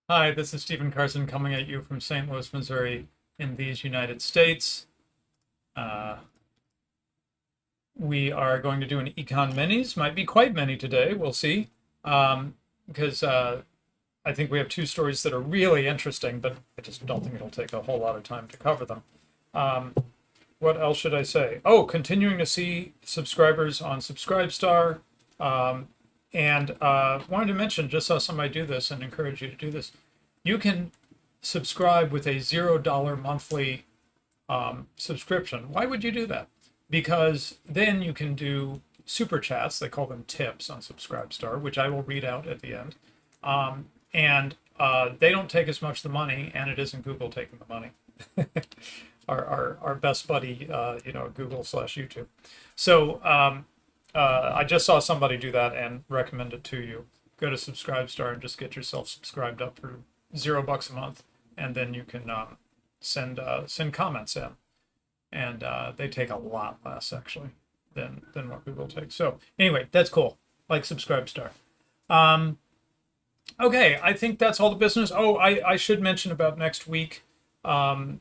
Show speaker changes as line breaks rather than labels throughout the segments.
Hi, this is Stephen Carson coming at you from St. Louis, Missouri, in these United States. Uh, we are going to do an Econ Minis. Might be quite many today. We'll see. Because I think we have two stories that are really interesting, but I just don't think it'll take a whole lot of time to cover them. Um, what else should I say? Oh, continuing to see subscribers on Subscribestar. And wanted to mention, just saw somebody do this and encourage you to do this. You can subscribe with a $0 monthly subscription. Why would you do that? Because then you can do super chats. They call them tips on Subscribestar, which I will read out at the end. And they don't take as much the money, and it isn't Google taking the money. our best buddy, Google/YouTube. So I just saw somebody do that and recommend it to you. Go to Subscribestar and just get yourself subscribed up for $0 a month, and then you can send comments in, and they take a lot less actually than what Google takes. So anyway, that's cool. Like Subscribestar. Okay, I think that's all the business. Oh, I should mention about next week. Old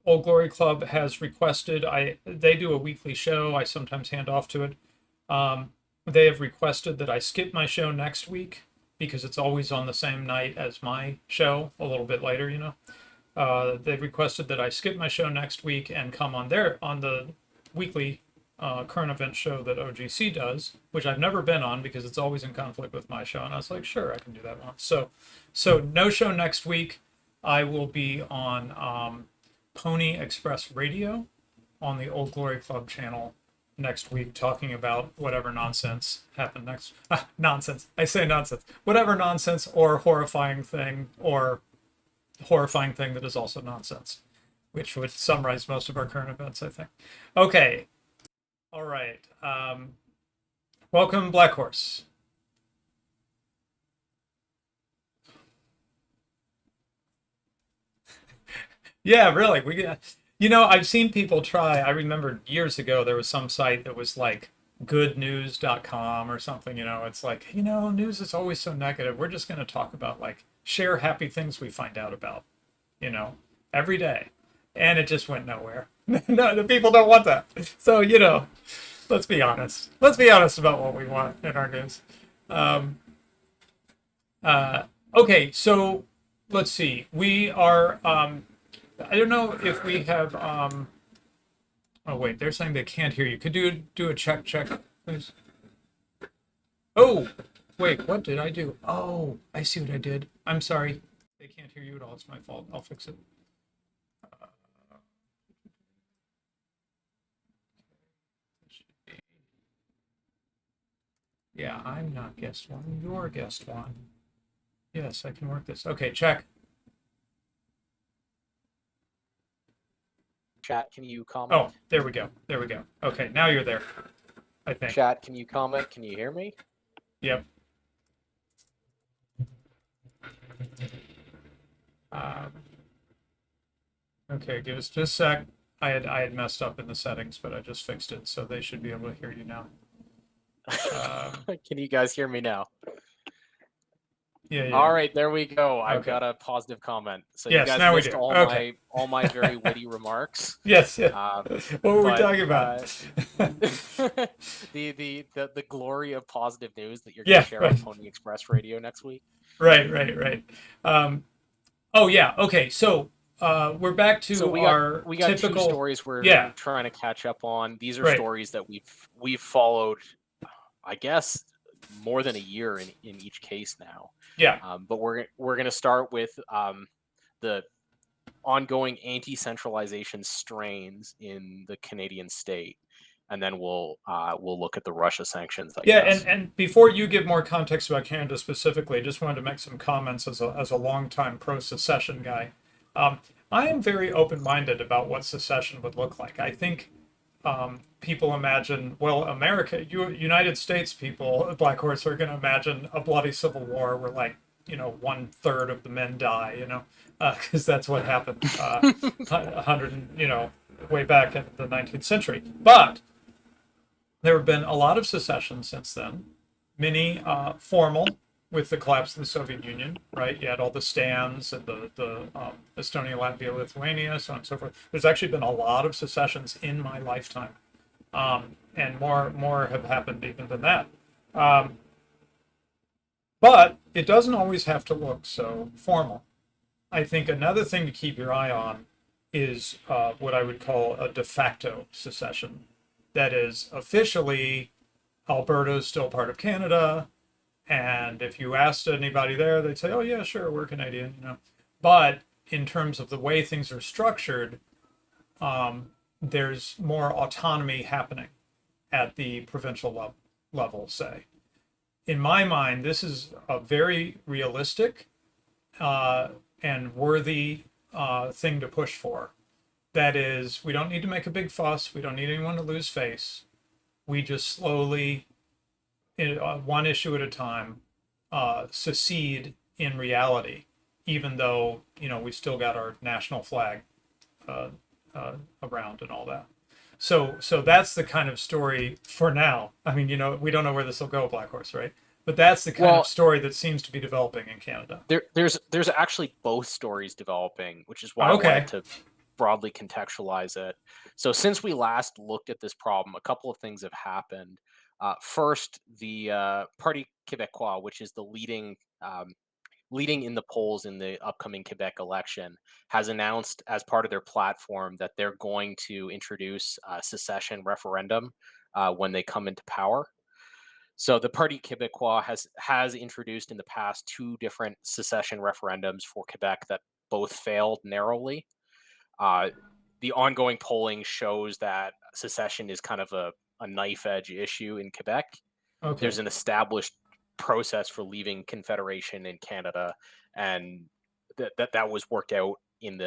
Glory Club has requested they do a weekly show. I sometimes hand off to it. They have requested that I skip my show next week because it's always on the same night as my show, a little bit later, They've requested that I skip my show next week and come on the weekly current event show that OGC does, which I've never been on because it's always in conflict with my show. And I was like, sure, I can do that one. So no show next week. I will be on Pony Express Radio on the Old Glory Club channel next week, talking about whatever nonsense happened next. Nonsense. I say nonsense. Whatever nonsense or horrifying thing that is also nonsense, which would summarize most of our current events, I think. Okay. All right. Welcome, Black Horse. Yeah, really. I've seen people try. I remember years ago there was some site that was like goodnews.com or something, it's like, news is always so negative. We're just going to talk about like share happy things we find out about, you know, every day. And it just went nowhere. No, the people don't want that. So, let's be honest. Let's be honest about what we want in our news. Um, okay, so let's see. We are I don't know if we have oh wait, they're saying they can't hear you. Could you do a check, please? Oh, wait, what did I do? Oh, I see what I did. I'm sorry. They can't hear you at all. It's my fault. I'll fix it. Yeah, I'm not guest one. You're guest one. Yes, I can work this. Okay, check.
Chat, can you comment?
Oh, there we go. There we go. Okay, now you're there, I think.
Chat, can you comment? Can you hear me?
Yep. Um, okay, give us just a sec. I had messed up in the settings, but I just fixed it, so they should be able to hear you now.
Can you guys hear me now?
Yeah.
All right, there we go. I've got a positive comment. So
yes,
you guys
now
missed
we do.
all my very witty remarks.
Yes. What were we talking about?
the glory of positive news that you're going to share on Pony Express Radio next week.
Right. Oh yeah. Okay. So we're back to
we got
typical...
two stories we're trying to catch up on. These are stories that we've followed, I guess, more than a year in each case now.
Yeah.
But we're going to start with the ongoing anti-centralization strains in the Canadian state, and then we'll look at the Russia sanctions. I guess.
And before you give more context about Canada specifically, I just wanted to make some comments as a longtime pro-secession guy. I am very open-minded about what secession would look like. I think people imagine, well, United States people, Black Horse, are going to imagine a bloody civil war where, like, 1/3 of the men die, because that's what happened 100, way back in the 19th century. But there have been a lot of secessions since then, many formal with the collapse of the Soviet Union, right? You had all the stands and the Estonia, Latvia, Lithuania, so on and so forth. There's actually been a lot of secessions in my lifetime, and more have happened even than that. Um, but it doesn't always have to look so formal. I think another thing to keep your eye on is what I would call a de facto secession. That is, officially, Alberta is still part of Canada, and if you asked anybody there, they'd say, "Oh yeah, sure, we're Canadian," you know. But in terms of the way things are structured, there's more autonomy happening at the provincial level, say. In my mind, this is a very realistic and worthy thing to push for. That is, we don't need to make a big fuss. We don't need anyone to lose face. We just slowly, one issue at a time, secede in reality, even though, you know, we still got our national flag uh, around and all that. So that's the kind of story for now. I mean, you know, we don't know where this will go, Black Horse, right? But that's the kind of story that seems to be developing in Canada.
There's actually both stories developing, which is why I wanted to broadly contextualize it. So since we last looked at this problem, a couple of things have happened. First, the Parti Québécois, which is the leading in the polls in the upcoming Quebec election, has announced as part of their platform that they're going to introduce a secession referendum when they come into power. So the Parti Québécois has introduced in the past two different secession referendums for Quebec that both failed narrowly. The ongoing polling shows that secession is kind of a knife edge issue in Quebec.
Okay.
There's an established process for leaving Confederation in Canada, and that was worked out in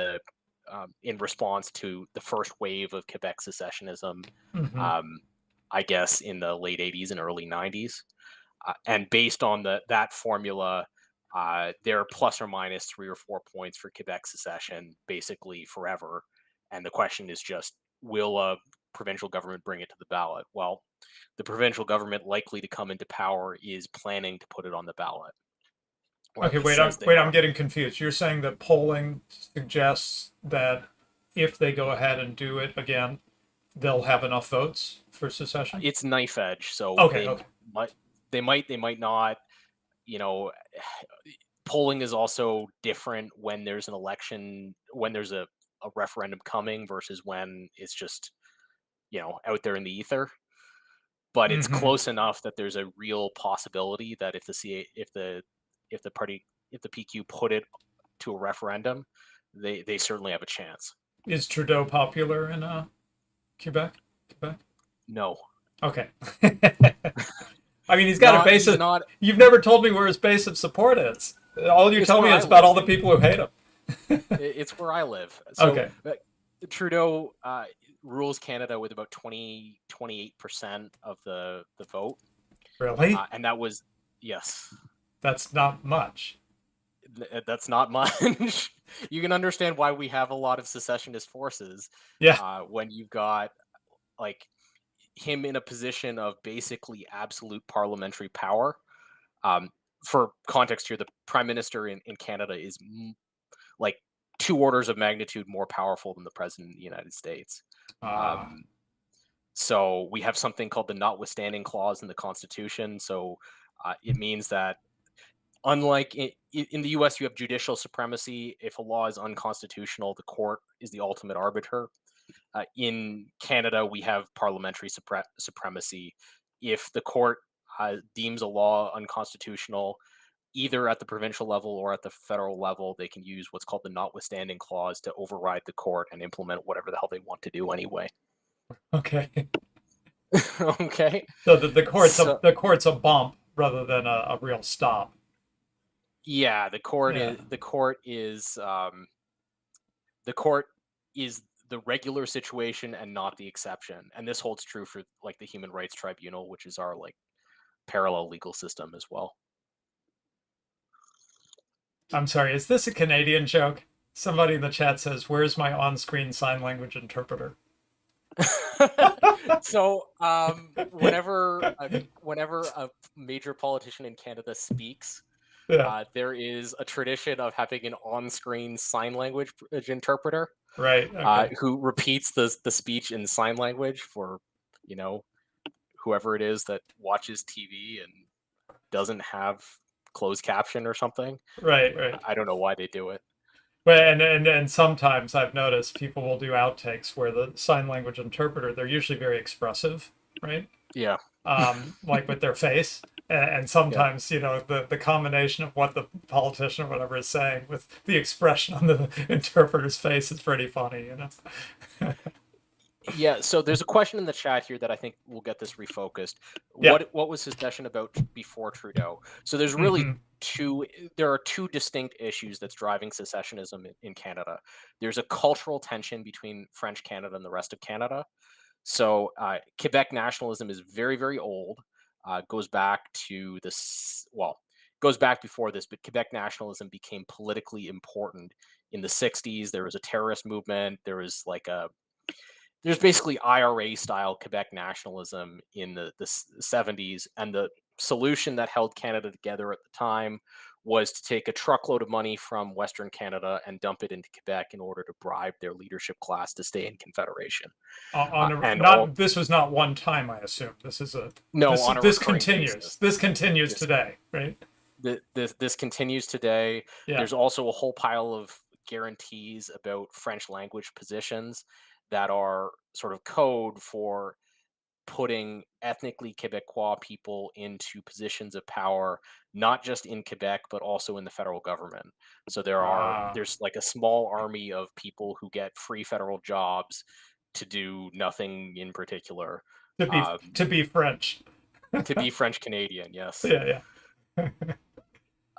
response to the first wave of Quebec secessionism. I guess in the late 80s and early 90s. And based on that formula, they're plus or minus 3 or 4 points for Quebec secession, basically forever. And the question is just, will a provincial government bring it to the ballot? Well, the provincial government likely to come into power is planning to put it on the ballot.
Okay, I'm getting confused. You're saying that polling suggests that if they go ahead and do it again, they'll have enough votes for secession?
It's knife edge, so they might not. You know, polling is also different when there's an election, when there's a referendum coming versus when it's just, you know, out there in the ether. But it's close enough that there's a real possibility that if the PQ put it to a referendum, they certainly have a chance.
Is Trudeau popular in Quebec?
No.
Okay. I mean, he's got a base of. You've never told me where his base of support is. All you tell me is about all the people who hate him.
It's where I live. So,
okay.
Trudeau rules Canada with about 28% of the vote.
Really?
And that was, yes.
That's not much.
That's not much. You can understand why we have a lot of secessionist forces.
Yeah.
When you've got like him in a position of basically absolute parliamentary power. For context here, the prime minister in Canada is like 2 orders of magnitude more powerful than the president of the United States. So we have something called the notwithstanding clause in the Constitution. So it means that unlike in the US, you have judicial supremacy. If a law is unconstitutional, the court is the ultimate arbiter. In Canada, we have parliamentary supremacy. If the court deems a law unconstitutional, either at the provincial level or at the federal level, they can use what's called the notwithstanding clause to override the court and implement whatever the hell they want to do anyway.
Okay.
Okay.
So the court's a bump rather than a real stop.
Yeah, the court is the regular situation and not the exception. And this holds true for like the Human Rights Tribunal, which is our like parallel legal system as well.
I'm sorry, is this a Canadian joke? Somebody in the chat says, "Where's my on-screen sign language interpreter?"
So whenever a major politician in Canada speaks,
Yeah.
There is a tradition of having an on-screen sign language interpreter
Right. Okay.
who repeats the speech in sign language for, you know, whoever it is that watches TV and doesn't have closed caption or something.
Right. Right.
I don't know why they do it.
Well, and sometimes I've noticed people will do outtakes where the sign language interpreter, they're usually very expressive, right?
Yeah,
Like with their face. And
yeah.
sometimes, the combination of what the politician or whatever is saying with the expression on the interpreter's face is pretty funny.
Yeah, so there's a question in the chat here that I think will get this refocused.
Yeah.
What was secession about before Trudeau? So there's really
Hmm.
there are two distinct issues that's driving secessionism in Canada. There's a cultural tension between French Canada and the rest of Canada. So Quebec nationalism is very, very old. Goes back to this, well, goes back before this, but Quebec nationalism became politically important in the 60s. There was a terrorist movement. There's basically IRA style Quebec nationalism in the 70s. And the solution that held Canada together at the time was to take a truckload of money from Western Canada and dump it into Quebec in order to bribe their leadership class to stay in Confederation. And all
Not this was not one time, I assume. This is a
No,
this
on a
this
recurring
continues.
basis.
This continues
This
today, right?
this continues today.
Yeah.
There's also a whole pile of guarantees about French language positions that are sort of code for putting ethnically Quebecois people into positions of power, not just in Quebec, but also in the federal government. So
Ah,
there's like a small army of people who get free federal jobs to do nothing in particular,
to be
um,
to be French.
to be French Canadian. Yes.
Yeah,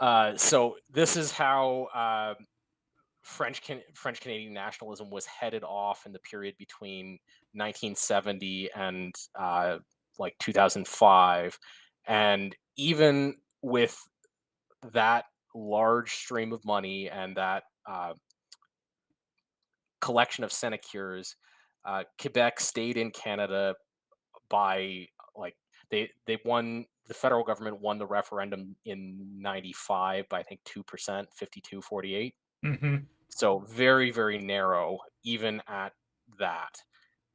yeah.
So this is how French Canadian nationalism was headed off in the period between 1970 and like 2005, and even with that large stream of money and that collection of sinecures, Quebec stayed in Canada by like they won. The federal government won the referendum in 95 by I think 2%, 52-48.
Hmm.
So very, very narrow, even at that.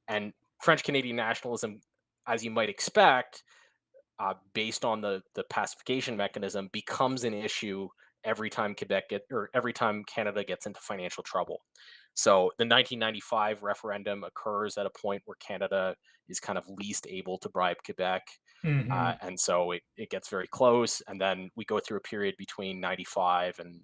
And French Canadian nationalism, as you might expect, based on the pacification mechanism, becomes an issue every time Canada gets into financial trouble. So the 1995 referendum occurs at a point where Canada is kind of least able to bribe Quebec.
Hmm.
And so it gets very close. And then we go through a period between 95 and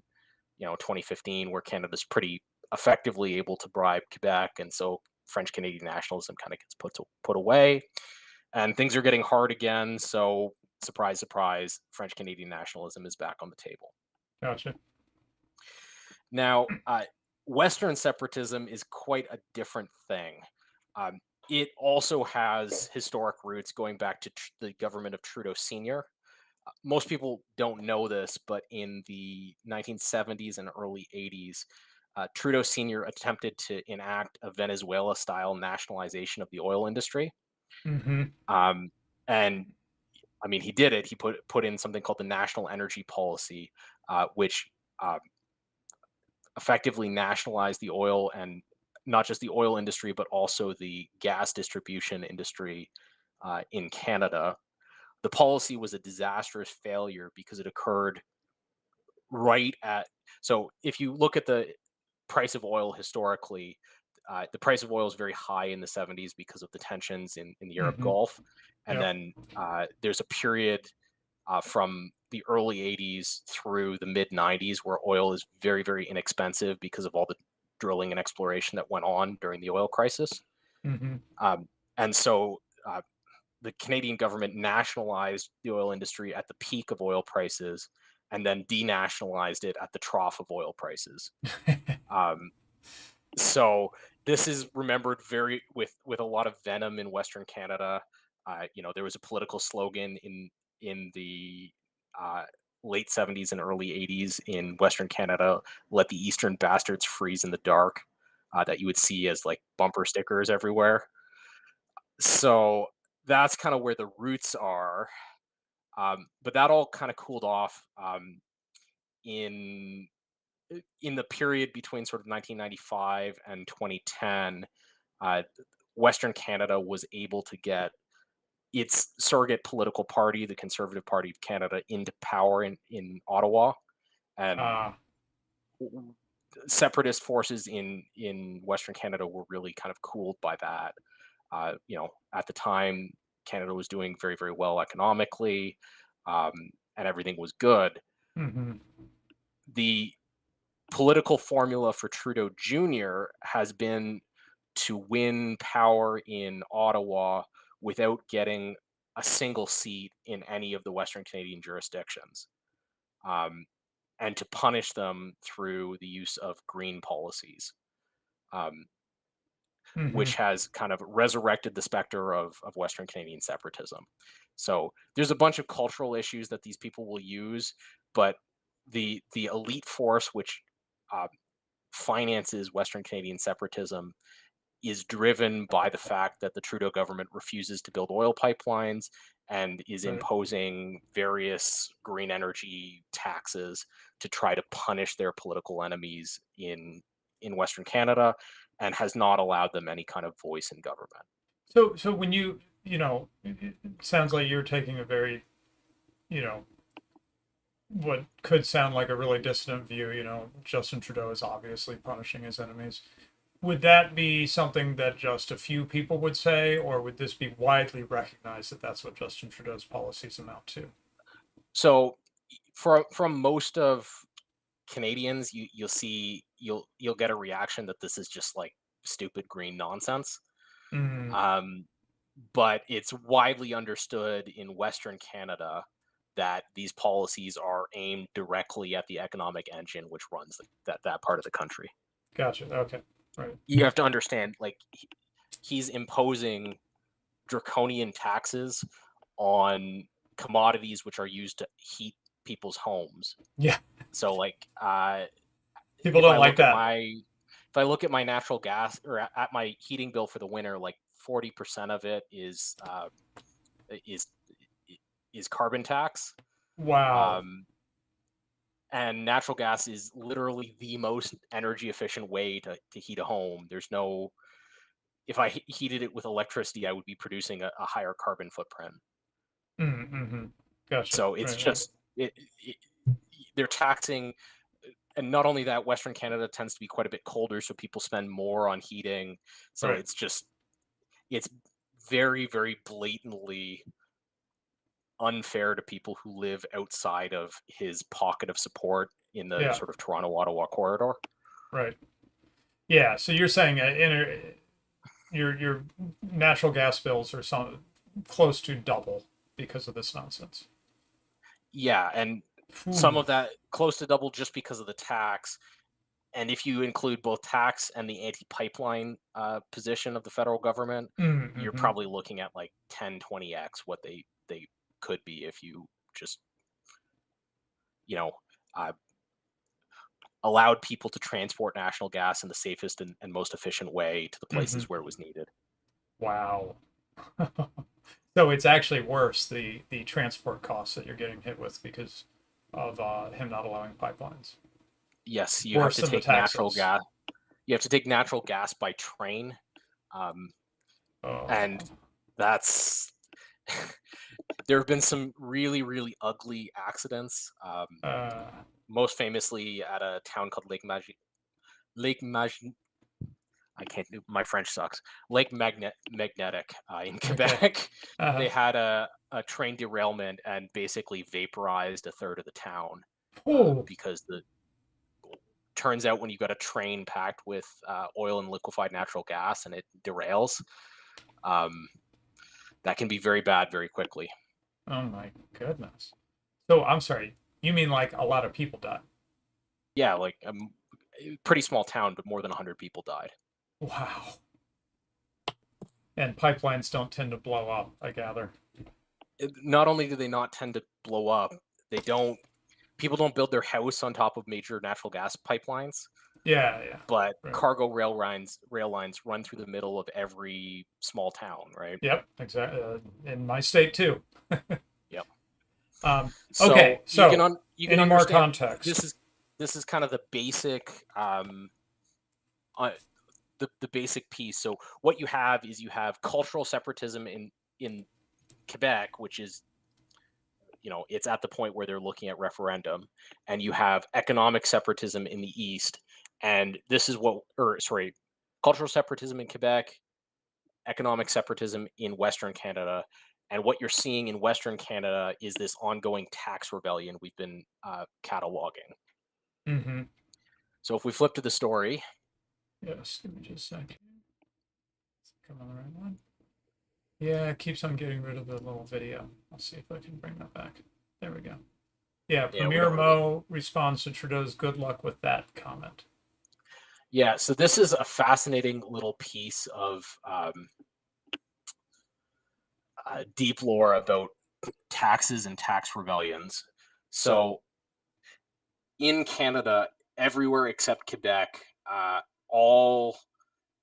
2015 where Canada's pretty effectively able to bribe Quebec. And so French Canadian nationalism kind of gets put away. And things are getting hard again. So surprise, surprise, French Canadian nationalism is back on the table.
Gotcha.
Now, Western separatism is quite a different thing. Um, it also has historic roots going back to the government of Trudeau Sr. Most people don't know this, but in the 1970s and early 80s, Trudeau Sr. attempted to enact a Venezuela style nationalization of the oil industry.
Hmm.
Um, and I mean, he did it. He put in something called the National Energy Policy, which uh, effectively nationalized the oil, and not just the oil industry, but also the gas distribution industry in Canada. The policy was a disastrous failure because it occurred right at. So if you look at the price of oil historically, the price of oil is very high in the 70s because of the tensions in the Arab
Hmm.
Gulf. And
Yep.
then there's a period from the early 80s through the mid 90s where oil is very, very inexpensive because of all the drilling and exploration that went on during the oil crisis.
Hmm.
Um, and so the Canadian government nationalized the oil industry at the peak of oil prices and then denationalized it at the trough of oil prices. Um, so this is remembered very with a lot of venom in Western Canada. There was a political slogan in the uh, late 70s and early 80s in Western Canada, "Let the Eastern bastards freeze in the dark," that you would see as like bumper stickers everywhere. So that's kind of where the roots are. But that all kind of cooled off. in the period between sort of 1995 and 2010, Western Canada was able to get its surrogate political party, the Conservative Party of Canada, into power in Ottawa, and separatist forces in Western Canada were really kind of cooled by that. At the time, Canada was doing very, very well economically, and everything was good.
Mm-hmm.
The political formula for Trudeau Jr. has been to win power in Ottawa without getting a single seat in any of the Western Canadian jurisdictions, and to punish them through the use of green policies, which has kind of resurrected the specter of Western Canadian separatism. So there's a bunch of cultural issues that these people will use, but the elite force which finances Western Canadian separatism is driven by the fact that the Trudeau government refuses to build oil pipelines and is imposing various green energy taxes to try to punish their political enemies in Western Canada, and has not allowed them any kind of voice in government.
So when it sounds like you're taking a very, what could sound like a really dissident view. Justin Trudeau is obviously punishing his enemies. Would that be something that just a few people would say, or would this be widely recognized that that's what Justin Trudeau's policies amount to?
So, from most of Canadians, you'll get a reaction that this is just like stupid green nonsense. But it's widely understood in Western Canada that these policies are aimed directly at the economic engine which runs that part of the country.
Gotcha. Okay. Right.
You have to understand, like, he's imposing draconian taxes on commodities which are used to heat people's homes.
Yeah.
So, like,
people don't like that.
If I look at my natural gas or at my heating bill for the winter, like 40% of it is carbon tax.
Wow.
And natural gas is literally the most energy efficient way to heat a home. If I heated it with electricity, I would be producing a higher carbon footprint.
Mm-hmm. Gotcha.
So it's they're taxing, and not only that, Western Canada tends to be quite a bit colder, so people spend more on heating. So it's very, very blatantly unfair to people who live outside of his pocket of support in the sort of Toronto-Ottawa corridor.
Right. Yeah. So you're saying your natural gas bills are close to double because of this nonsense.
Yeah, and some of that close to double just because of the tax. And if you include both tax and the anti-pipeline position of the federal government, you're probably looking at like 10, 20x what they could be if you just, allowed people to transport national gas in the safest and most efficient way to the places where it was needed.
Wow. So it's actually worse, the transport costs that you're getting hit with because of him not allowing pipelines.
Yes, you have to take natural gas. You have to take natural gas by train, and that's there have been some really, really ugly accidents. Most famously at a town called I can't do, my French sucks. Lake Magnetic in Quebec. They had a train derailment and basically vaporized a third of the town because turns out when you got a train packed with oil and liquefied natural gas and it derails, that can be very bad very quickly.
Oh my goodness. So I'm sorry, you mean like a lot of people died?
Yeah, like a pretty small town, but more than 100 people died.
Wow. And pipelines don't tend to blow up, I gather.
Not only do they not tend to blow up, people don't build their house on top of major natural gas pipelines.
Yeah.
But cargo rail lines run through the middle of every small town, right?
Yep, exactly. In my state too.
Yep.
Okay, so
you can
Any more
understand
context?
this is kind of the basic the basic piece. So what you have is you have cultural separatism in Quebec, which is, it's at the point where they're looking at referendum, and you have economic separatism in the East, and this is cultural separatism in Quebec, economic separatism in Western Canada, and what you're seeing in Western Canada is this ongoing tax rebellion we've been cataloging.
Mm-hmm.
So if we flip to the story,
Yes, give me just a second. Come on the right one. Yeah, it keeps on getting rid of the little video. I'll see if I can bring that back. There we go. Yeah,
yeah, we
Premier
don't really.
Mo responds to Trudeau's good luck with that comment.
Yeah, so this is a fascinating little piece of deep lore about taxes and tax rebellions. So in Canada, everywhere except Quebec, all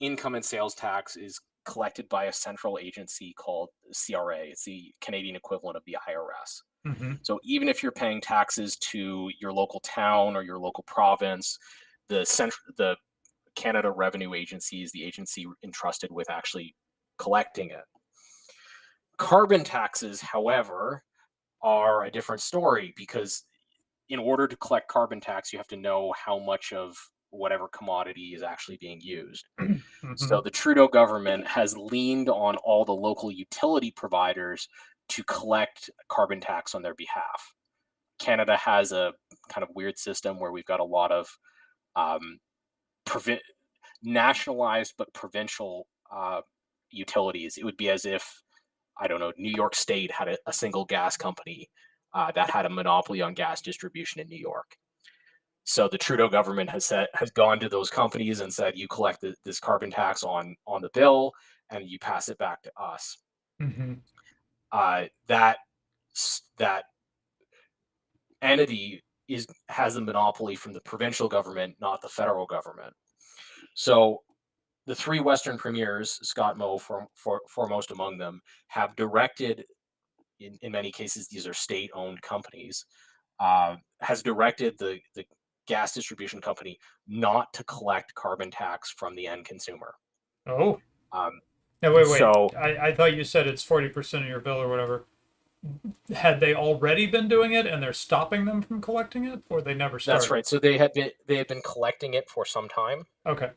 income and sales tax is collected by a central agency called CRA. It's the Canadian equivalent of the IRS.
Mm-hmm.
So even if you're paying taxes to your local town or your local province, the Canada Revenue Agency is the agency entrusted with actually collecting it. Carbon taxes, however, are a different story, because in order to collect carbon tax, you have to know how much of whatever commodity is actually being used.
Mm-hmm.
So the Trudeau government has leaned on all the local utility providers to collect carbon tax on their behalf. Canada has a kind of weird system where we've got a lot of nationalized but provincial utilities. It would be as if, I don't know, New York State had a single gas company that had a monopoly on gas distribution in New York. So the Trudeau government has gone to those companies and said, you collect this carbon tax on the bill and you pass it back to us.
Mm-hmm.
That entity has a monopoly from the provincial government, not the federal government. So the three Western premiers, Scott Moe foremost among them, have directed, in many cases, these are state-owned companies, has directed the gas distribution company not to collect carbon tax from the end consumer.
Oh.
Um,
Now, wait.
so
I thought you said it's 40% of your bill or whatever. Had they already been doing it and they're stopping them from collecting it, or they never
that's
started?
right. So they had been collecting it for some time.
Okay.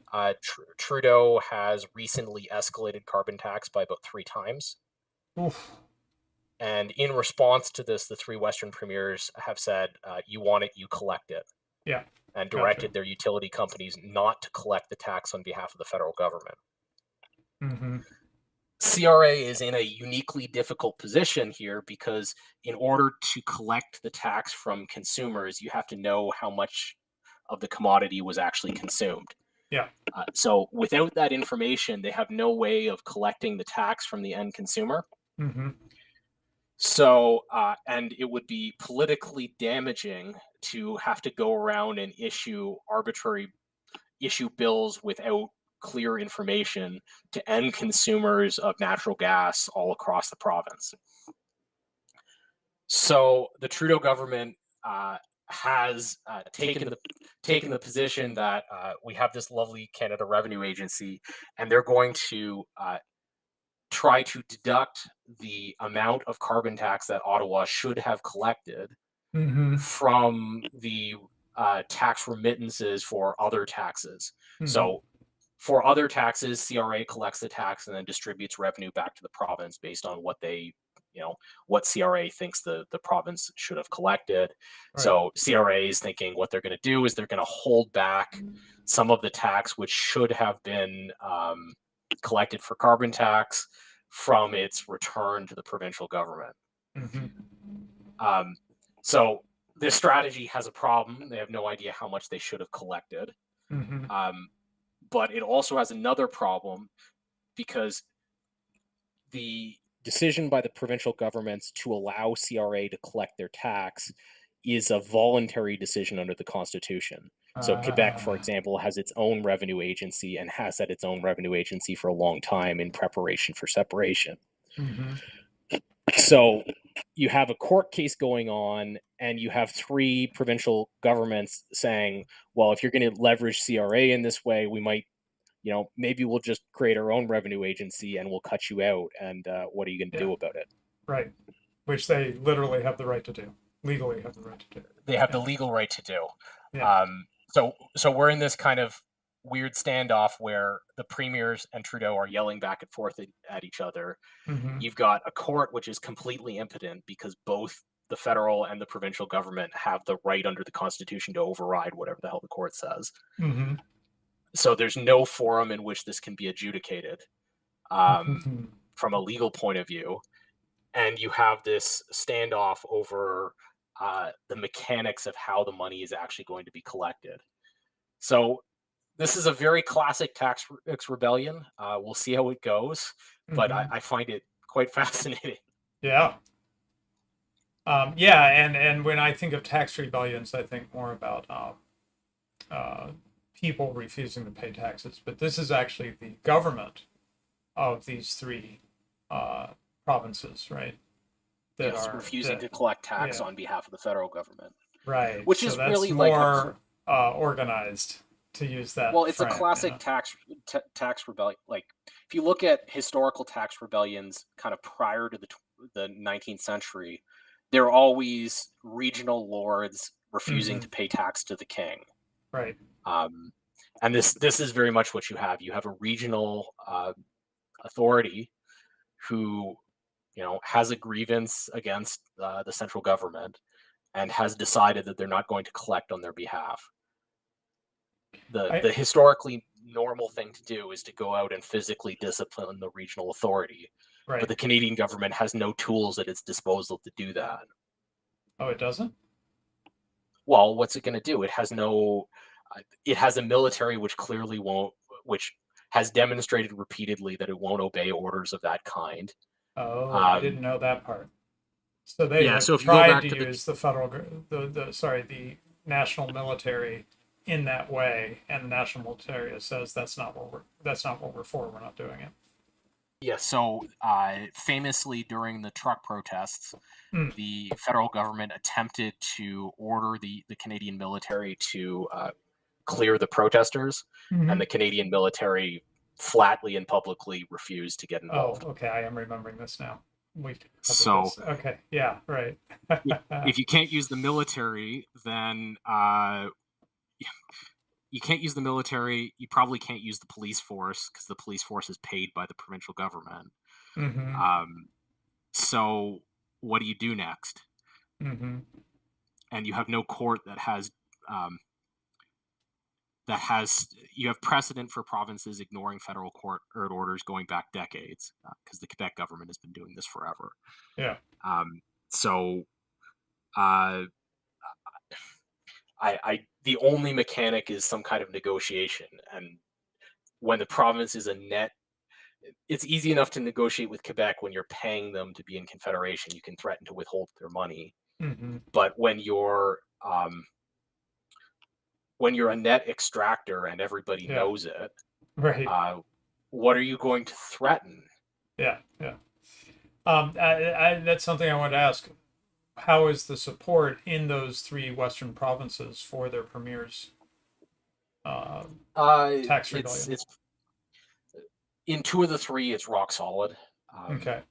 Trudeau has recently escalated carbon tax by about 3 times.
Oof.
And in response to this, the three Western premiers have said, you want it, you collect it,
Yeah.
and
Gotcha.
directed their utility companies not to collect the tax on behalf of the federal government.
Mm-hmm.
CRA is in a uniquely difficult position here because in order to collect the tax from consumers, you have to know how much of the commodity was actually consumed.
Yeah.
So without that information, they have no way of collecting the tax from the end consumer.
Mm-hmm.
So, and it would be politically damaging to have to go around and issue bills without clear information to end consumers of natural gas all across the province. So the Trudeau government has taken the position that we have this lovely Canada Revenue Agency, and they're going to try to deduct the amount of carbon tax that Ottawa should have collected
Mm-hmm.
from the tax remittances for other taxes.
Mm-hmm.
So for other taxes, CRA collects the tax and then distributes revenue back to the province based on what what CRA thinks the province should have collected.
Right.
So CRA is thinking what they're going to do is they're going to hold back some of the tax which should have been collected for carbon tax from its return to the provincial government.
Mm-hmm.
So this strategy has a problem. They have no idea how much they should have collected.
Mm-hmm.
But it also has another problem because the decision by the provincial governments to allow CRA to collect their tax is a voluntary decision under the Constitution. So Quebec, for example, has its own revenue agency and has had its own revenue agency for a long time in preparation for separation.
Mm-hmm.
So you have a court case going on, and you have three provincial governments saying, well, if you're going to leverage CRA in this way, we might, maybe we'll just create our own revenue agency and we'll cut you out. And what are you going to
Yeah.
do about it?
Right. Which they literally have the right to do, legally have the right to do.
They have the legal right to do.
Yeah.
So we're in this kind of weird standoff where the premiers and Trudeau are yelling back and forth at each other.
Mm-hmm.
You've got a court which is completely impotent because both the federal and the provincial government have the right under the Constitution to override whatever the hell the court says.
Mm-hmm.
So there's no forum in which this can be adjudicated from a legal point of view. And you have this standoff over the mechanics of how the money is actually going to be collected. So this is a very classic tax rebellion. We'll see how it goes, but I find it quite fascinating.
Yeah. Yeah, and when I think of tax rebellions, I think more about people refusing to pay taxes. But this is actually the government of these three provinces, right? That
yes,
are
refusing to collect tax on behalf of the federal government.
Right.
Which
so
is
that's
really
more organized, to use that.
Well, it's
frame,
a classic tax rebellion. Like, if you look at historical tax rebellions kind of prior to the 19th century, they're always regional lords refusing to pay tax to the king.
Right.
And this is very much what you have. You have a regional authority who, has a grievance against the central government and has decided that they're not going to collect on their behalf. The historically normal thing to do is to go out and physically discipline the regional authority.
Right.
But the Canadian government has no tools at its disposal to do that.
Oh, it doesn't?
Well, what's it going to do? It has a military which clearly won't, which has demonstrated repeatedly that it won't obey orders of that kind.
Oh, I didn't know that part. So they have
so if
tried
you go back
to use the federal, the national military in that way, and the national military says that's not what we're for. We're not doing it.
Yeah. So famously during the truck protests, the federal government attempted to order the Canadian military to clear the protesters, and the Canadian military flatly and publicly refused to get involved.
Oh, okay. I am remembering this now.
Okay,
yeah, right.
If you can't use the military, then you can't use the military. You probably can't use the police force because the police force is paid by the provincial government. So what do you do next? And you have no court that has you have precedent for provinces ignoring federal court orders going back decades because the Quebec government has been doing this forever.
Yeah.
The only mechanic is some kind of negotiation, and when the province is a net, it's easy enough to negotiate with Quebec when you're paying them to be in confederation. You can threaten to withhold their money, but when you're a net extractor and everybody knows it,
right?
What are you going to threaten?
Yeah. That's something I wanted to ask. How is the support in those three Western provinces for their premiers? Tax rebellion.
It's in two of the three, it's rock solid.
Okay.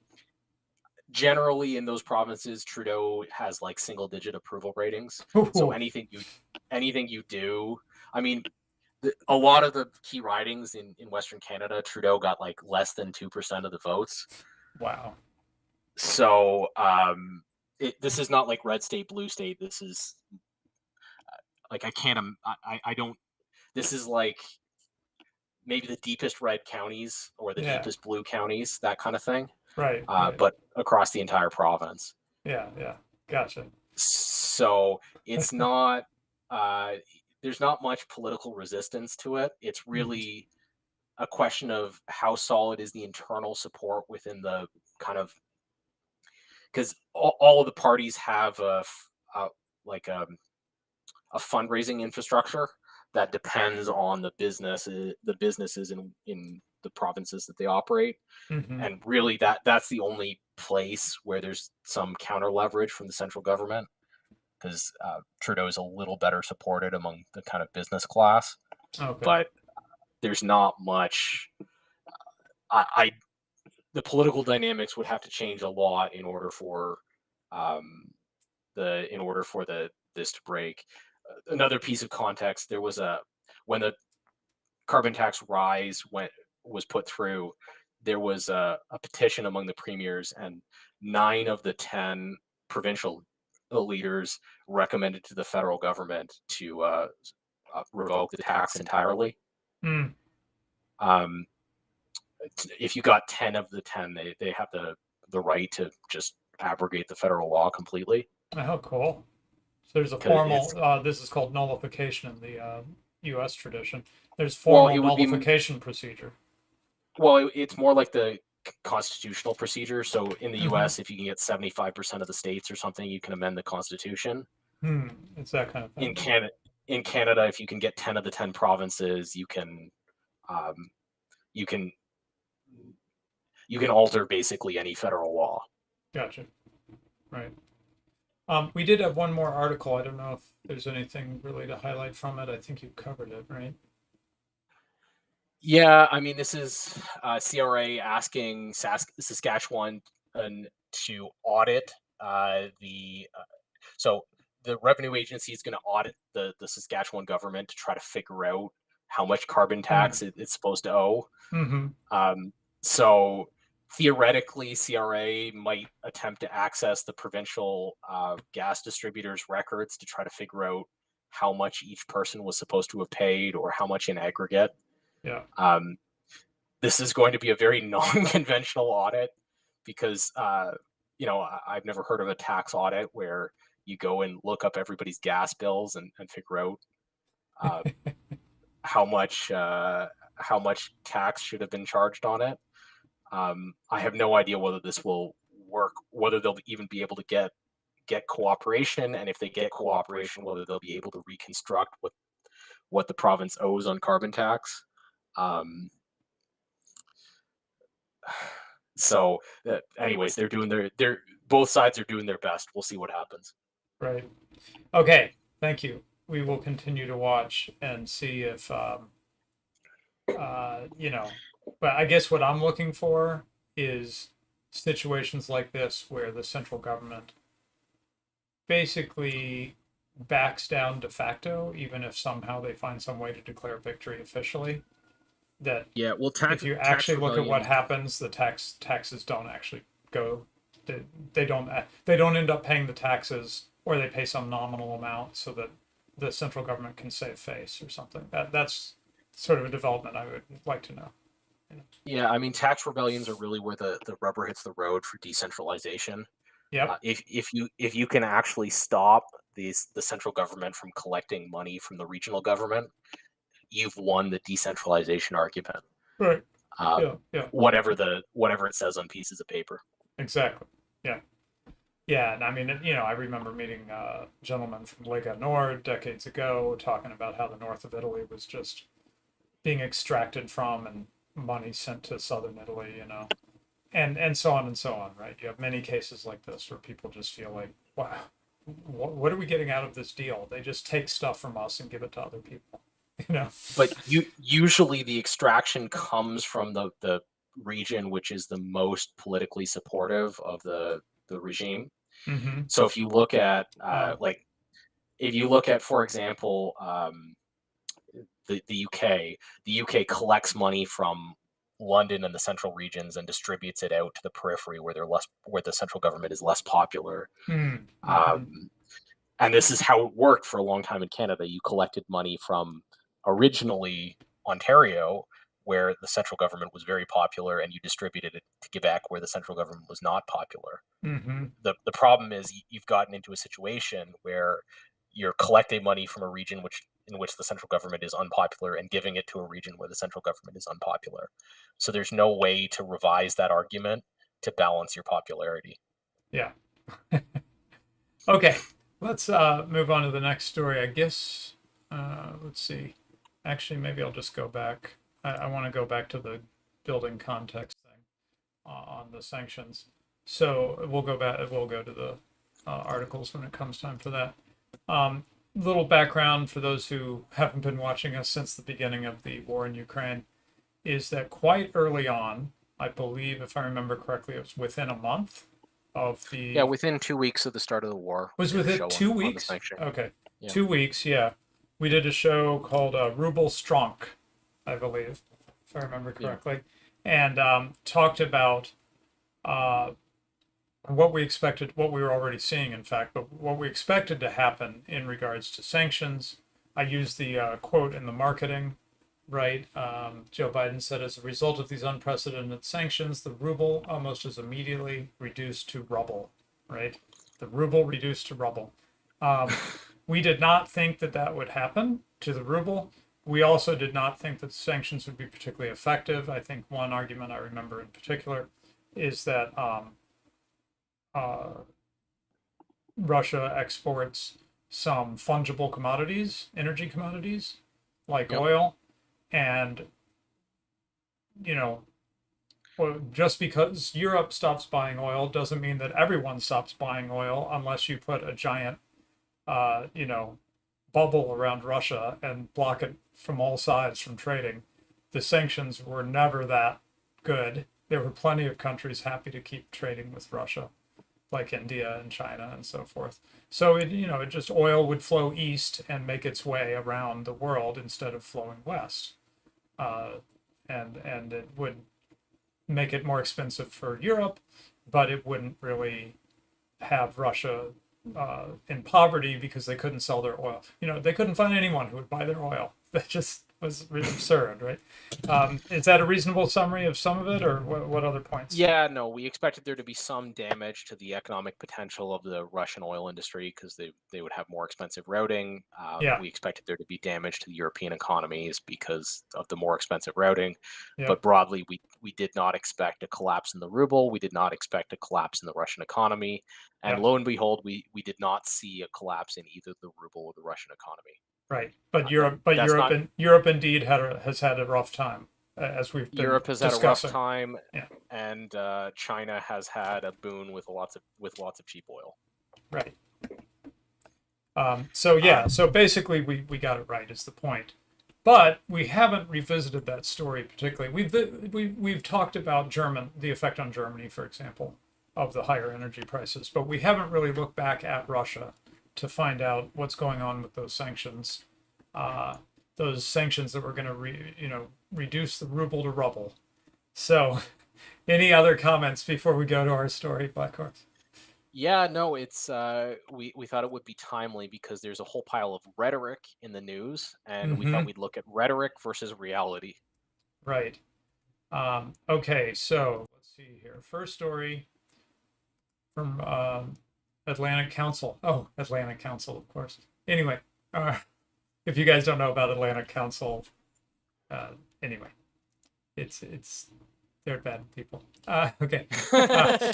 Generally, in those provinces, Trudeau has like single-digit approval ratings. So anything you do, I mean, a lot of the key ridings in Western Canada, Trudeau got like less than 2% of the votes.
Wow.
So this is not like red state, blue state. This is like I don't. This is like maybe the deepest red counties or the deepest blue counties, that kind of thing.
Right.
But across the entire province.
Yeah. Gotcha.
So it's not. There's not much political resistance to it. It's really a question of how solid is the internal support within the kind of, because all of the parties have a fundraising infrastructure that depends on the businesses in the provinces that they operate, and really that's the only place where there's some counter leverage from the central government. because Trudeau's a little better supported among the kind of business class.
Okay.
But there's not much. I the political dynamics would have to change a lot in order for this to break. Another piece of context: there was when the carbon tax was put through, there was a petition among the premiers, and 9 of the 10 provincial leaders recommended to the federal government to revoke the tax entirely.
Mm.
Um, if you got 10 of the 10, they have the right to just abrogate the federal law completely.
Oh, cool. So there's a
'Cause
formal, this is called nullification in the US tradition. There's
well,
formal
it would be
nullification procedure.
well, it's more like the constitutional procedure. So in the
Mhm.
U.S., if you can get 75% of the states or something, you can amend the Constitution.
It's that kind of
In
thing.
Canada, if you can get 10 of the 10 provinces, um, you can you can alter basically any federal law.
Gotcha. Right. We did have one more article. I don't know if there's anything really to highlight from it. I think you covered it, right?
Yeah, I mean, this is CRA asking Saskatchewan to audit so the revenue agency is going to audit the Saskatchewan government to try to figure out how much carbon tax it's supposed to owe.
Mm-hmm.
So theoretically, CRA might attempt to access the provincial gas distributors' records to try to figure out how much each person was supposed to have paid or how much in aggregate.
Yeah.
This is going to be a very non-conventional audit because, I've never heard of a tax audit where you go and look up everybody's gas bills and figure out uh, how much tax should have been charged on it. I have no idea whether this will work, whether they'll even be able to get cooperation, and if they get cooperation, whether they'll be able to reconstruct what the province owes on carbon tax. So, anyways, they're both sides are doing their best. We'll see what happens.
Right. Okay. Thank you. We will continue to watch and see if, but I guess what I'm looking for is situations like this where the central government basically backs down de facto, even if somehow they find some way to declare victory officially. That
Yeah, well,
if you actually look at what happens, the taxes don't actually go. They don't end up paying the taxes, or they pay some nominal amount so that the central government can save face or something. That's sort of a development I would like to know.
Yeah, I mean, tax rebellions are really where the rubber hits the road for decentralization.
Yep.
If you can actually stop the central government from collecting money from the regional government, you've won the decentralization argument.
Right. Yeah. Yeah.
Whatever it says on pieces of paper.
Exactly. Yeah. Yeah, and I mean, I remember meeting a gentleman from Lega Nord decades ago talking about how the north of Italy was just being extracted from and money sent to southern Italy, and so on and so on, right? You have many cases like this where people just feel like, wow, what are we getting out of this deal? They just take stuff from us and give it to other people,
But usually the extraction comes from the region which is the most politically supportive of the regime.
Mm-hmm.
So if you look at for example, the UK, the UK collects money from London and the central regions and distributes it out to the periphery where the central government is less popular.
Mm-hmm.
And this is how it worked for a long time in Canada. You collected money from originally Ontario, where the central government was very popular, and you distributed it to Quebec, where the central government was not popular.
Mm-hmm.
The problem is you've gotten into a situation where you're collecting money from a region in which the central government is unpopular and giving it to a region where the central government is unpopular. So there's no way to revise that argument to balance your popularity.
Yeah. Okay, let's move on to the next story. I guess, let's see. Actually, maybe I'll just go back. I want to go back to the building context thing on the sanctions. So we'll go back. We'll go to the articles when it comes time for that. Little background for those who haven't been watching us since the beginning of the war in Ukraine is that quite early on, I believe, if I remember correctly, it was within a month of
Yeah,
the.
within 2 weeks of the start of the war, we
Was
did
with
a
it
show
two
on the
weeks?
sanction.
Okay,
Yeah.
2 weeks. Yeah, we did a show called Ruble Stronk, I believe, if I remember
Yeah.
correctly, and talked about uh, what we expected, what we were already seeing, in fact, but what we expected to happen in regards to sanctions. I used the quote in the marketing, right? Joe Biden said, as a result of these unprecedented sanctions, the ruble almost is immediately reduced to rubble, right? The ruble reduced to rubble. Um, we did not think that that would happen to the ruble. We also did not think that sanctions would be particularly effective. I think one argument I remember in particular is that uh, Russia exports some fungible commodities, energy commodities like
Yep.
oil, and you know, well, just because Europe stops buying oil doesn't mean that everyone stops buying oil unless you put a giant, you know, bubble around Russia and block it from all sides from trading. The sanctions were never that good. There were plenty of countries happy to keep trading with Russia, like India and China and so forth. So it, it just oil would flow east and make its way around the world instead of flowing west, uh, and it would make it more expensive for Europe, but it wouldn't really have Russia in poverty because they couldn't sell their oil. They couldn't find anyone who would buy their oil. That just was really absurd, right? Is that a reasonable summary of some of it, or what other points?
Yeah, no, we expected there to be some damage to the economic potential of the Russian oil industry because they would have more expensive routing.
Yeah,
We expected there to be damage to the European economies because of the more expensive routing.
yeah,
But broadly, we did not expect a collapse in the ruble. We did not expect a collapse in the Russian economy. And
yeah.
lo and behold, we did not see a collapse in either the ruble or the Russian economy.
Right. But
That
Europe, but
that's
Europe,
not
and Europe indeed has had a rough time, as we've been
Europe has had a rough
discussing.
time,
Yeah.
and China has had a boon with lots of cheap oil.
Right. So yeah,
Um,
so basically we got it right is the point, but we haven't revisited that story particularly. We've talked about the effect on Germany, for example, of the higher energy prices, but we haven't really looked back at Russia to find out what's going on with uh, those sanctions that were going to reduce the ruble to rubble. So, any other comments before we go to our story, Black Horse?
yeah, no, it's we thought it would be timely because there's a whole pile of rhetoric in the news, and we thought
Mm-hmm.
we'd look at rhetoric versus reality.
Right. Okay, so let's see here. First story from Atlantic Council. Oh, Atlantic Council, of course. Anyway, uh, if you guys don't know about Atlantic Council, uh, anyway, it's they're bad people. Okay. Uh,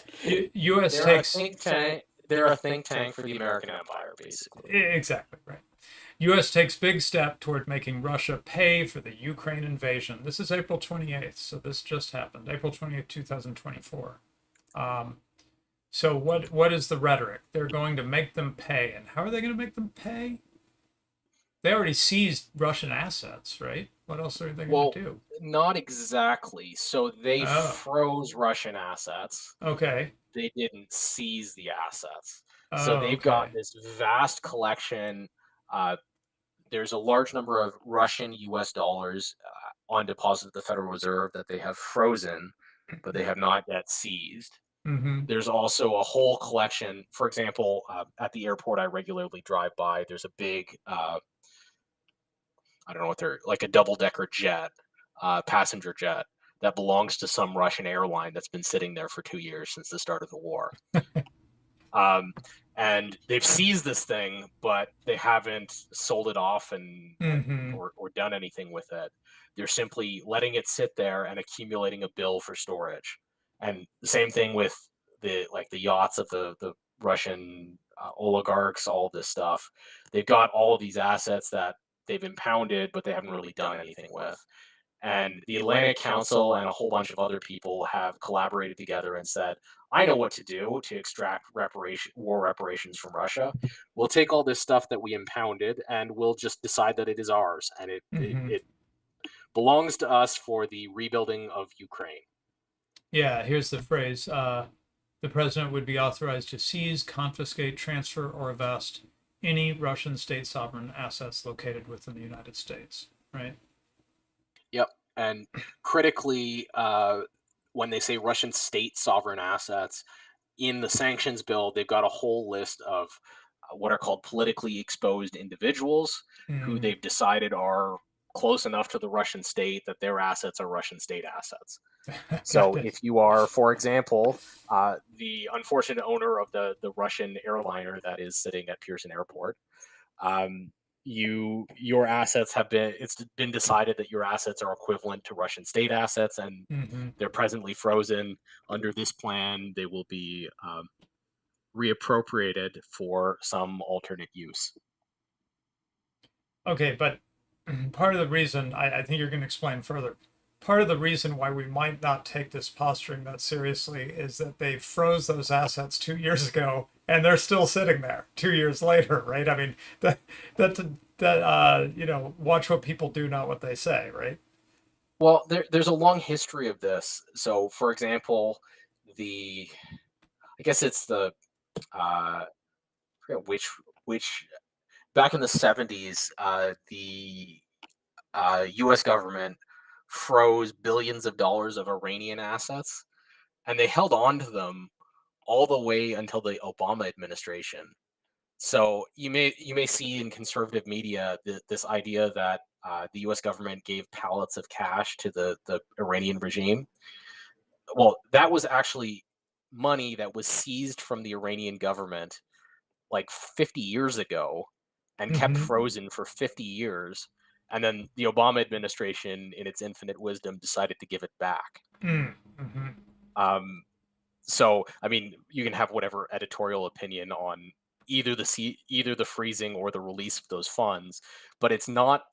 U.S.
They're a
takes
think tank. They're a think tank for the American Empire, basically.
exactly right. U.S. takes big step toward making Russia pay for the Ukraine invasion. This is April 28th, so this just happened. April 28th, 2024. Um, so what is the rhetoric? They're going to make them pay. And how are they going to make them pay? They already seized Russian assets, right? What else are they going
Well,
to do?
not exactly. So they
Oh,
froze Russian assets.
okay.
They didn't seize the assets. So
Oh,
they've got
okay.
this vast collection. Uh, there's a large number of Russian US dollars on deposit at the Federal Reserve that they have frozen, but they have not yet seized.
Mm-hmm.
There's also a whole collection. For example, at the airport I regularly drive by, there's a big, I don't know what they're like, a double decker jet, passenger jet that belongs to some Russian airline that's been sitting there for 2 years since the start of the war. Um, and they've seized this thing, but they haven't sold it off
Mm-hmm.
or done anything with it. They're simply letting it sit there and accumulating a bill for storage. And the same thing with the yachts of the Russian oligarchs, all this stuff. They've got all of these assets that they've impounded, but they haven't really done anything with. And the Atlantic Council and a whole bunch of other people have collaborated together and said, I know what to do to extract war reparations from Russia. We'll take all this stuff that we impounded and we'll just decide that it is ours. And
Hmm.
it belongs to us for the rebuilding of Ukraine.
Yeah, here's the phrase. The president would be authorized to seize, confiscate, transfer, or vest any Russian state sovereign assets located within the United States, right?
Yep. And critically, when they say Russian state sovereign assets, in the sanctions bill, they've got a whole list of what are called politically exposed individuals who
Mm.
they've decided are close enough to the Russian state that their assets are Russian state assets.
Got
So
it.
if you are, for example, the unfortunate owner of the Russian airliner that is sitting at Pearson Airport, um, your assets have been it's been decided that your assets are equivalent to Russian state assets, and
Hmm.
they're presently frozen. Under this plan, they will be reappropriated for some alternate use.
Okay, but part of the reason I think you're going to explain further. Part of the reason why we might not take this posturing that seriously is that they froze those assets 2 years ago, and they're still sitting there 2 years later, right? I mean, that watch what people do, not what they say, right?
Well, there's a long history of this. So, for example, the I guess it's the I forget which back in the 70s, the U.S. government froze billions of dollars of Iranian assets, and they held on to them all the way until the Obama administration. So you may see in conservative media this idea that the U.S. government gave pallets of cash to the Iranian regime. Well, that was actually money that was seized from the Iranian government like 50 years ago and kept
Mm-hmm.
frozen for 50 years. And then the Obama administration, in its infinite wisdom, decided to give it back.
Mm-hmm.
Um, so, I mean, you can have whatever editorial opinion on either the freezing or the release of those funds, but it's not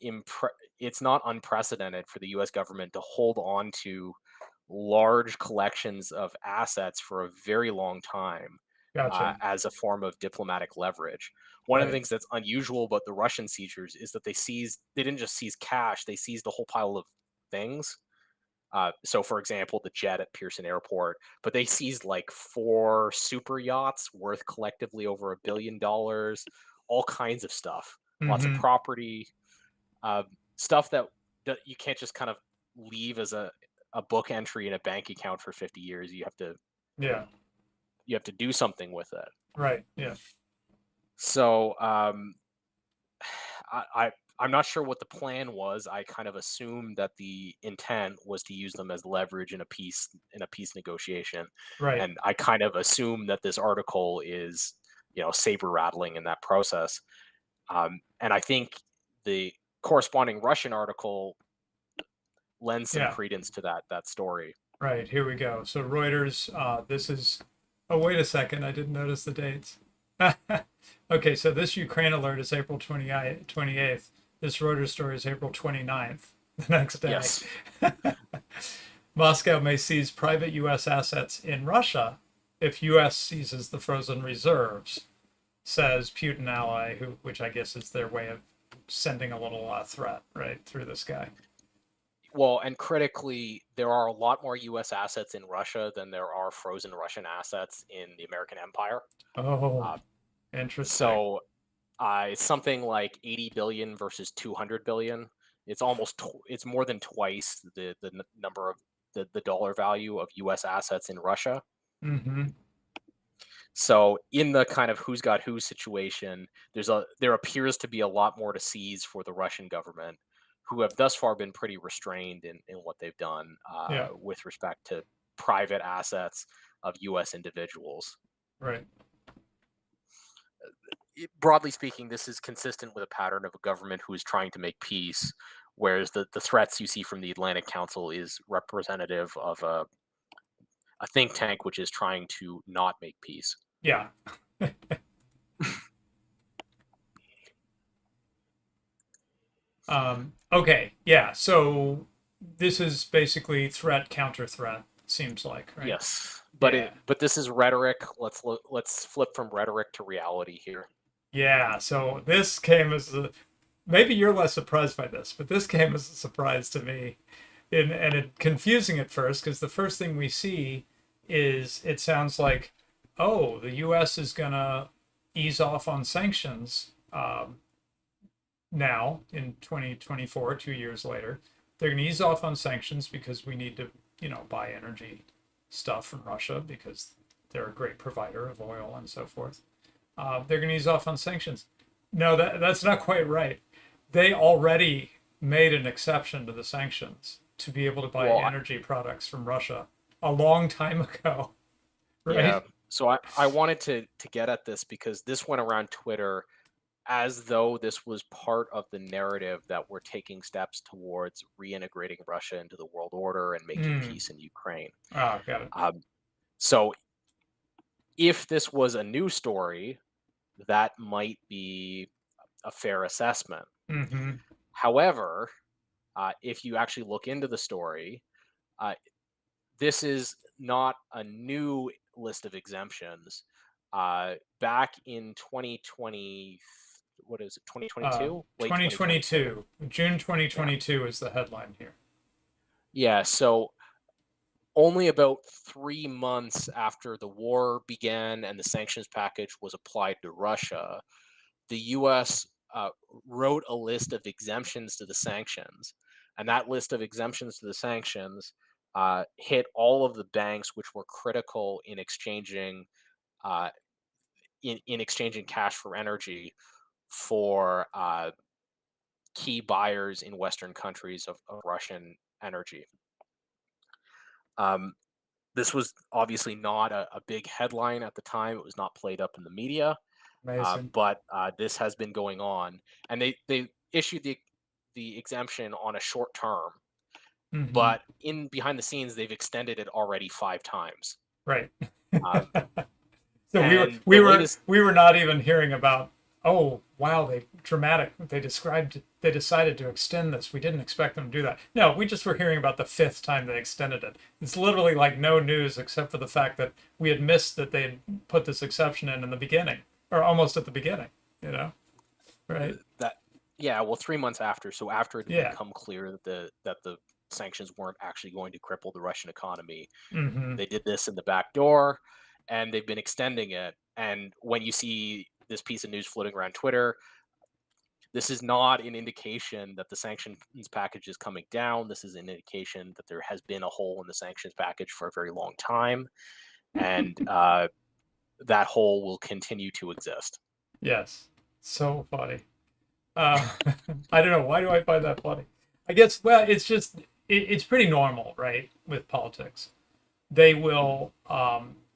unprecedented for the U.S. government to hold on to large collections of assets for a very long time
Gotcha.
as a form of diplomatic leverage. One of the
Right.
things that's unusual about the Russian seizures is that they didn't just seize cash, they seized a whole pile of things. So, for example, the jet at Pearson Airport, but they seized like four super yachts worth collectively over $1 billion, all kinds of stuff, lots of
Mm-hmm.
property, uh, stuff that you can't just kind of leave as a book entry in a bank account for 50 years.
Yeah.
You have to do something with it.
Right. Yeah.
So I I'm not sure what the plan was. I kind of assumed that the intent was to use them as leverage in a peace negotiation,
Right.
and I kind of assume that this article is saber rattling in that process. And I think the corresponding Russian article lends some
Yeah.
credence to that story.
Right, here we go. So Reuters, this is, oh, wait a second, I didn't notice the dates. Okay, so this Ukraine alert is April 28th. This Reuters story is April 29th, the next day.
Yes.
Moscow may seize private U.S. assets in Russia if U.S. seizes the frozen reserves, says Putin ally, which I guess is their way of sending a little threat, right, through this guy.
Well, and critically, there are a lot more U.S. assets in Russia than there are frozen Russian assets in the American Empire.
Oh,
Uh,
interesting.
so it's something like 80 billion versus 200 billion. It's more than twice the number of the dollar value of U.S. assets in Russia.
Mm-hmm.
So in the kind of who's got who situation, there appears to be a lot more to seize for the Russian government, who have thus far been pretty restrained in what they've done
Yeah,
with respect to private assets of U.S. individuals.
right.
Broadly speaking, this is consistent with a pattern of a government who is trying to make peace, whereas the threats you see from the Atlantic Council is representative of a think tank which is trying to not make peace.
Yeah. Okay. Yeah. So this is basically threat counter threat. Seems like, right?
Yes,
Yeah.
but this is rhetoric. Let's flip from rhetoric to reality here.
Yeah. So this came as maybe you're less surprised by this, but this came as a surprise to me, and it confusing at first because the first thing we see is it sounds like, oh, the U.S. is gonna ease off on sanctions now in 2024, 2 years later. They're gonna ease off on sanctions because we need to, buy energy stuff from Russia because they're a great provider of oil and so forth. They're going to ease off on sanctions. No, that's not quite right. They already made an exception to the sanctions to be able to buy
Well,
energy products from Russia a long time ago,
yeah.
right?
So I wanted to get at this because this went around Twitter as though this was part of the narrative that we're taking steps towards reintegrating Russia into the world order and making
Mm.
peace in Ukraine.
Oh, got it.
So if this was a news story, that might be a fair assessment.
Mm-hmm.
However, if you actually look into the story, uh, this is not a new list of exemptions. Back in 2020, what is it, 2022? Late 2022.
2022, June
Yeah.
2022 is the headline here.
Yeah. So only about 3 months after the war began and the sanctions package was applied to Russia, the US wrote a list of exemptions to the sanctions. And that list of exemptions to the sanctions hit all of the banks which were critical in exchanging uh, in exchanging cash for energy for key buyers in Western countries of Russian energy. Um, this was obviously not a big headline at the time. It was not played up in the media,
Amazing.
but this has been going on, and they issued the exemption on a short term,
Mm-hmm.
but in behind the scenes they've extended it already 5 times.
Right.
Um,
So we were
and
we
the
were
latest,
we were not even hearing about, oh wow, they decided to extend this. We didn't expect them to do that. No, we just were hearing about the fifth time they extended it. It's literally like no news except for the fact that we had missed that they had put this exception in the beginning, or almost at the beginning, you know? Right?
that yeah, well, 3 months after, so after it had
Yeah.
become clear that the sanctions weren't actually going to cripple the Russian economy,
Mm-hmm.
they did this in the back door, and they've been extending it. And when you see this piece of news floating around Twitter, this is not an indication that the sanctions package is coming down. This is an indication that there has been a hole in the sanctions package for a very long time, and that hole will continue to exist.
Yes. So funny. Uh, I don't know. Why do I find that funny? I guess, well, it's just, it's pretty normal, right? With politics. They will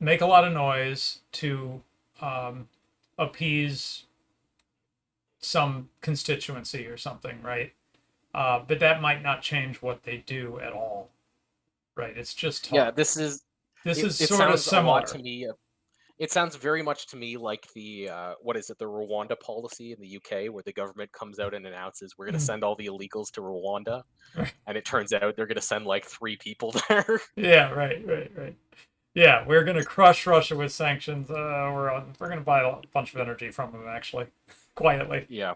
make a lot of noise to appease some constituency or something, right? But that might not change what they do at all, right? It's just
Yeah,
talk. This is
it
sort of
sounds a lot to
similar.
me. It sounds very much to me like the what is it, the Rwanda policy in the UK, where the government comes out and announces we're going to send all the illegals to Rwanda, and it turns out they're going to send like 3 people there.
Yeah, right, right, right. Yeah, we're gonna crush Russia with sanctions. We're gonna buy a bunch of energy from them, actually, quietly.
Yeah,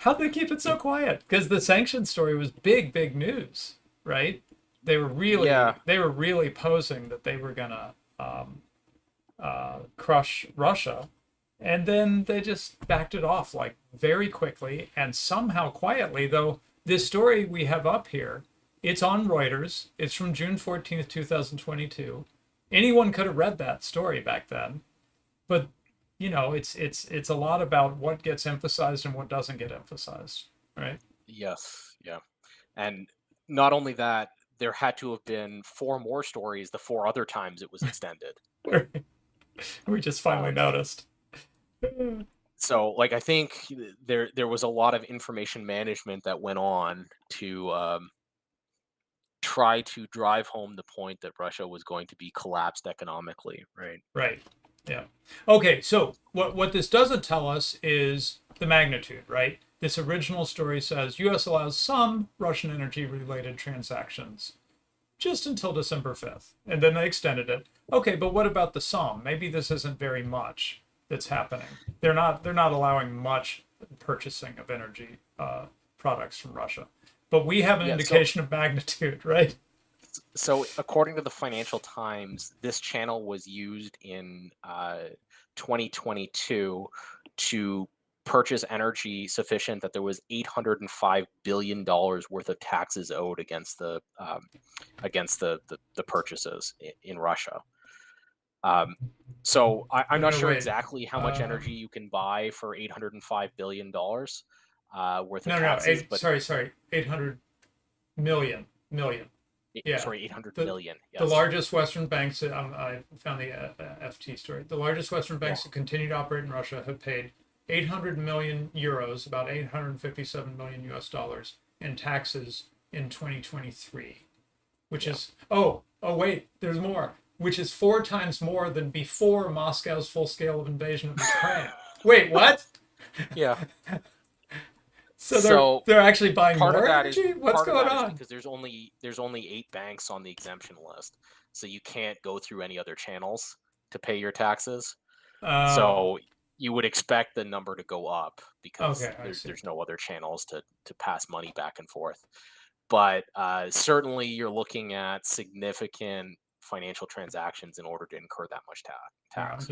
How'd they keep it so quiet? Because the sanctions story was big, big news, right?
yeah,
They were really posing that they were gonna crush Russia, and then they just backed it off like very quickly and somehow quietly. Though this story we have up here, it's on Reuters. It's from June 14th, 2022. Anyone could have read that story back then, but it's a lot about what gets emphasized and what doesn't get emphasized, right?
yes, yeah. And not only that, there had to have been 4 more stories the 4 other times it was extended.
We just finally
Um,
noticed.
so, like, I think there was a lot of information management that went on to try to drive home the point that Russia was going to be collapsed economically, right?
Right. Yeah. Okay, so what this doesn't tell us is the magnitude, right? This original story says U.S. allows some Russian energy-related transactions just until December 5th, and then they extended it. Okay, but what about the sum? Maybe this isn't very much that's happening. They're not allowing much purchasing of energy products from Russia, but we have an
Yeah.
indication of magnitude, right?
So according to the Financial Times, this channel was used in 2022 to purchase energy sufficient that there was $805 billion worth of taxes owed against the purchases in Russia. So I'm
No,
not
no,
sure
wait.
exactly how much energy you can buy for $805 billion worth of
No, no,
taxes, but
sorry, 800 million. Yeah,
sorry, 800
the
million.
the
Yes.
largest Western banks. I found the FT story. The largest Western
Yeah.
banks that continue to operate in Russia have paid 800 million euros, about 857 million US dollars, in taxes in 2023, which
Yeah.
is wait, there's more, which is 4 times more than before Moscow's full-scale invasion of Ukraine. Wait, what?
Yeah.
So they're
So
they're actually buying
part of
more
that is
energy? What's going on?
because there's only 8 banks on the exemption list, so you can't go through any other channels to pay your taxes.
Oh,
So you would expect the number to go up because
okay, I see.
there's no other channels to pass money back and forth. But certainly you're looking at significant financial transactions in order to incur that much
Here, I'm
tax.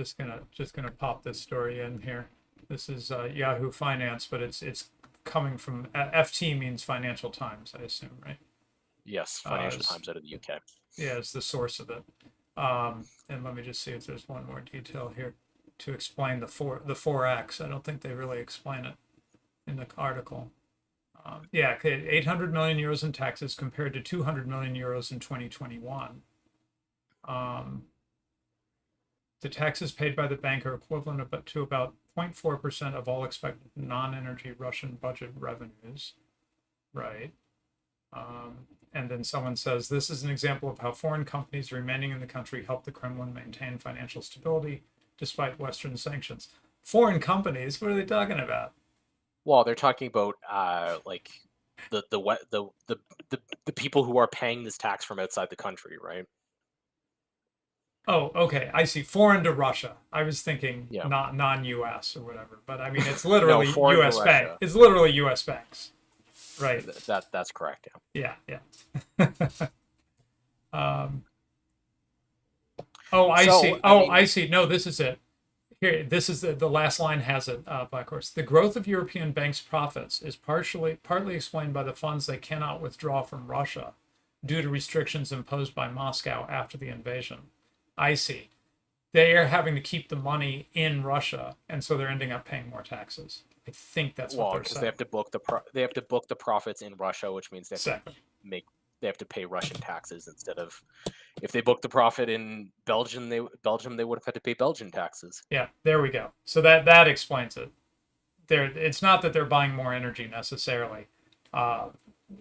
just gonna pop this story in here. This is Yahoo Finance, but it's coming from FT means Financial Times, I assume, right?
Yes,
Uh,
Financial Times out of the UK.
yeah, it's the source of it. And let me just see if there's one more detail here to explain the 4x. I don't think they really explain it in the article. Yeah, okay, 800 million euros in taxes compared to 200 million euros in 2021. Um, the taxes paid by the bank are equivalent to about 0.4% of all expected non-energy Russian budget revenues, right? And then someone says this is an example of how foreign companies remaining in the country help the Kremlin maintain financial stability despite Western sanctions. Foreign companies? What are they talking about?
Well, they're talking about like the people who are paying this tax from outside the country, right?
Oh, okay. I see. Foreign to Russia. I was thinking
Yeah.
not non-US or whatever, but I mean it's
No,
literally
foreign to
US bank.
Russia.
It's literally US banks. Right.
That's correct. Yeah.
Yeah, yeah. um, oh, I
So
see.
I
Oh,
mean,
I see. No, this is it. Here, this is the last line has it, Black Horse. The growth of European banks' profits is partly explained by the funds they cannot withdraw from Russia due to restrictions imposed by Moscow after the invasion. I see. They are having to keep the money in Russia, and so they're ending up paying more taxes. I think that's what
well,
they're
because they
saying.
have to book they have to book the profits in Russia, which means
Exactly.
make they have to pay Russian taxes instead of if they book the profit in Belgium they would have had to pay Belgian taxes.
Yeah, there we go. So that explains it. It's not that they're buying more energy necessarily. Uh,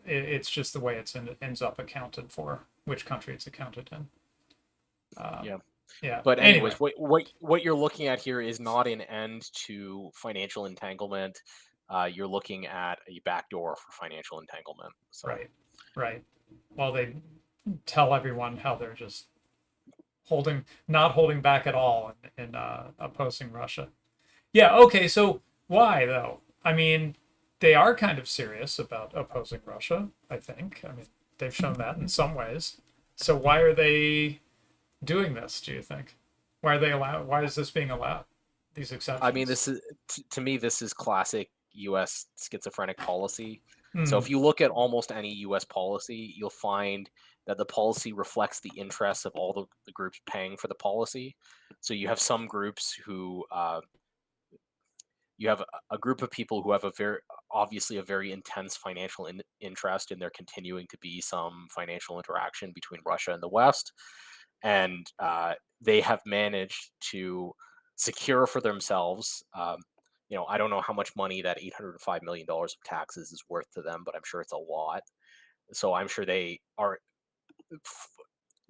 it's just the way ends up accounted for, which country it's accounted in.
Yeah.
Yeah.
But
Anyway,
anyways, what you're looking at here is not an end to financial entanglement. You're looking at a backdoor for financial entanglement. So
right, right. While they tell everyone how they're just not holding back at all in opposing Russia. Yeah. Okay. So why though? I mean, they are kind of serious about opposing Russia. I think. I mean, they've shown that in some ways. So why are they doing this? Do you think? Why are they allowed? Why is this being allowed? These
I mean,
exceptions.
this is to me this is classic U.S. schizophrenic policy. So
Hmm.
if you look at almost any U.S. policy, you'll find that the policy reflects the interests of all the groups paying for the policy. So you have some groups who you have a group of people who have a very obviously a very intense financial interest in there continuing to be some financial interaction between Russia and the West, and they have managed to secure for themselves. I don't know how much money that $805 million of taxes is worth to them, but I'm sure it's a lot. So I'm sure they are,